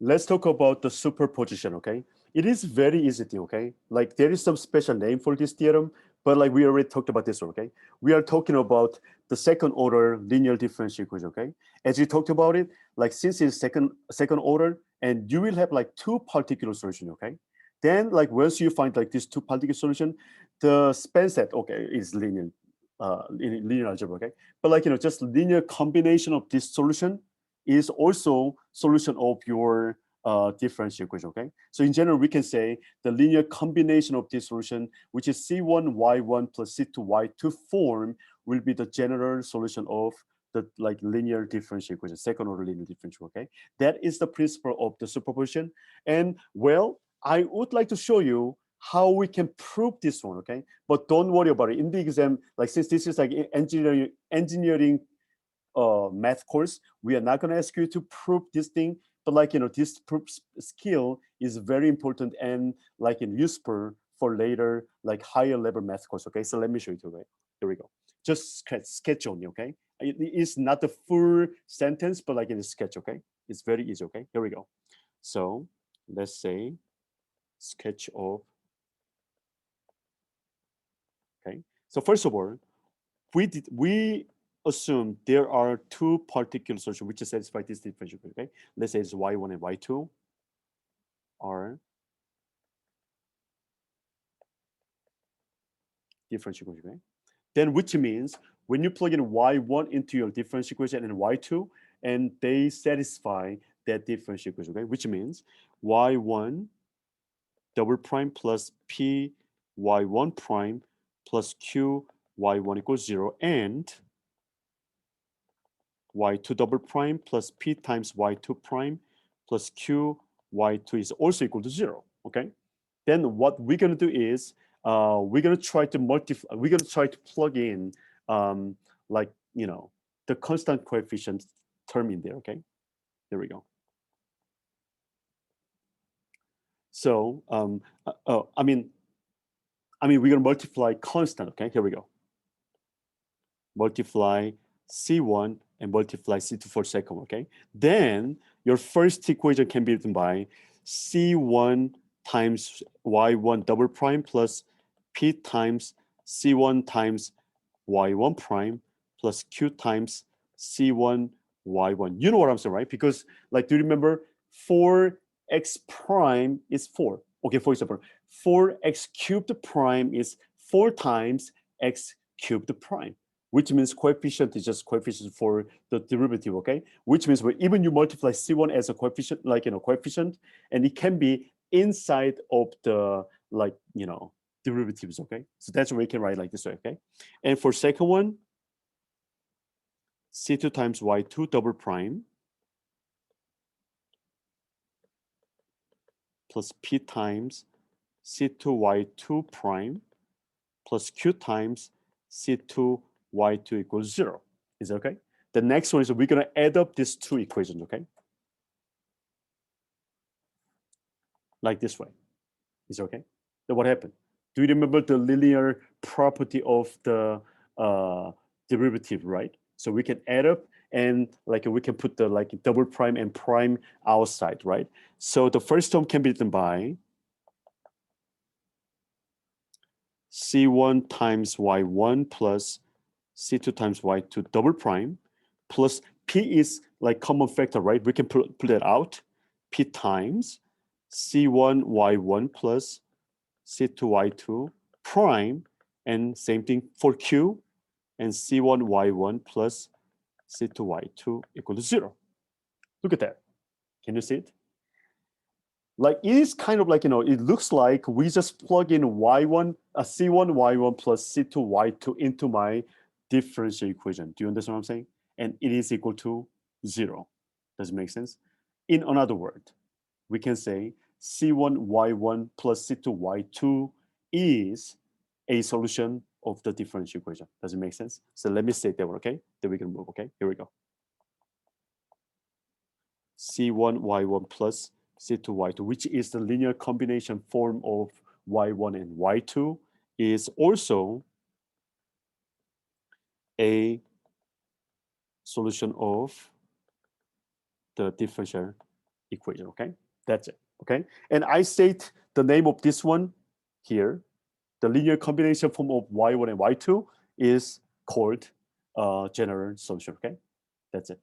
let's talk about the superposition, okay? It is very easy thing, okay? Like there is some special name for this theorem, but like we already talked about this one, okay? We are talking about the second order linear differential equation, okay? As we talked about it, like since it's second order, and you will have like two particular solution, okay? Then like once you find like these two particular solution, the span set, okay, is linear, in linear algebra, okay? But like, just linear combination of this solution is also solution of your differential equation, okay? So in general, we can say the linear combination of this solution, which is C1y1 plus C2y2 form, will be the general solution of the like linear differential equation, second order linear differential, okay? That is the principle of the superposition. And well, I would like to show you how we can prove this one, okay? But don't worry about it. In the exam, like since this is like engineering math course, we are not going to ask you to prove this thing, but like, this proof skill is very important and like useful for later, like higher level math course, okay? So let me show you today. Here we go. Just sketch only, okay? It's not the full sentence, but like in a sketch, okay? It's very easy, okay? Here we go. So let's say sketch of, okay? So first of all, we assume there are two particular solutions which satisfy this differential equation, okay? Let's say it's y1 and y2 are differential equation, okay? Then which means when you plug in y1 into your differential equation and y2, and they satisfy that differential equation, okay? Which means y1 double prime plus p y1 prime plus q y1 equals 0, and y2 double prime plus p times y2 prime plus q y2 is also equal to 0, okay? Then what we're going to do is we're going to try to multiply, we're going to try to plug in like, the constant coefficient term in there, okay? There we go. So, we're going to multiply constant, okay? Here we go. Multiply C1 and multiply C2 for second, okay? Then your first equation can be written by C1 times Y1 double prime plus P times C1 times Y1 prime plus Q times C1 Y1. You know what I'm saying, right? Because like, do you remember 4x prime is 4? Okay, for example, 4x cubed prime is 4 times x cubed prime, which means coefficient is just coefficient for the derivative, okay? Which means when even you multiply C1 as a coefficient, like, coefficient, and it can be inside of the, like, derivatives, okay? So that's why we can write like this way, okay? And for second one, C2 times Y2 double prime plus P times C2Y2 prime plus Q times C2Y2 equals 0. Is that okay? The next one is we're going to add up these two equations, okay? Like this way. Is it okay? Then what happened? Do you remember the linear property of the derivative, right? So we can add up and like we can put the like double prime and prime outside, right? So the first term can be written by C1 times Y1 plus C2 times Y2 double prime plus P is like common factor, right? We can pull it out. P times C1 Y1 plus C2 Y2 prime, and same thing for Q, and C1 Y1 plus C2 Y2 equal to 0. Look at that. Can you see it? Like it is kind of like, it looks like we just plug in Y1, C1 Y1 plus C2 Y2 into my differential equation. Do you understand what I'm saying? And it is equal to 0. Does it make sense? In another word, we can say C1 Y1 plus C2 Y2 is a solution of the differential equation. Does it make sense? So let me say that one, okay? Then we can move, okay? Here we go. C1 Y1 plus C2 Y2, which is the linear combination form of Y1 and Y2, is also a solution of the differential equation, okay? That's it, okay? And I state the name of this one here. The linear combination form of y1 and y2 is called general solution, okay? That's it.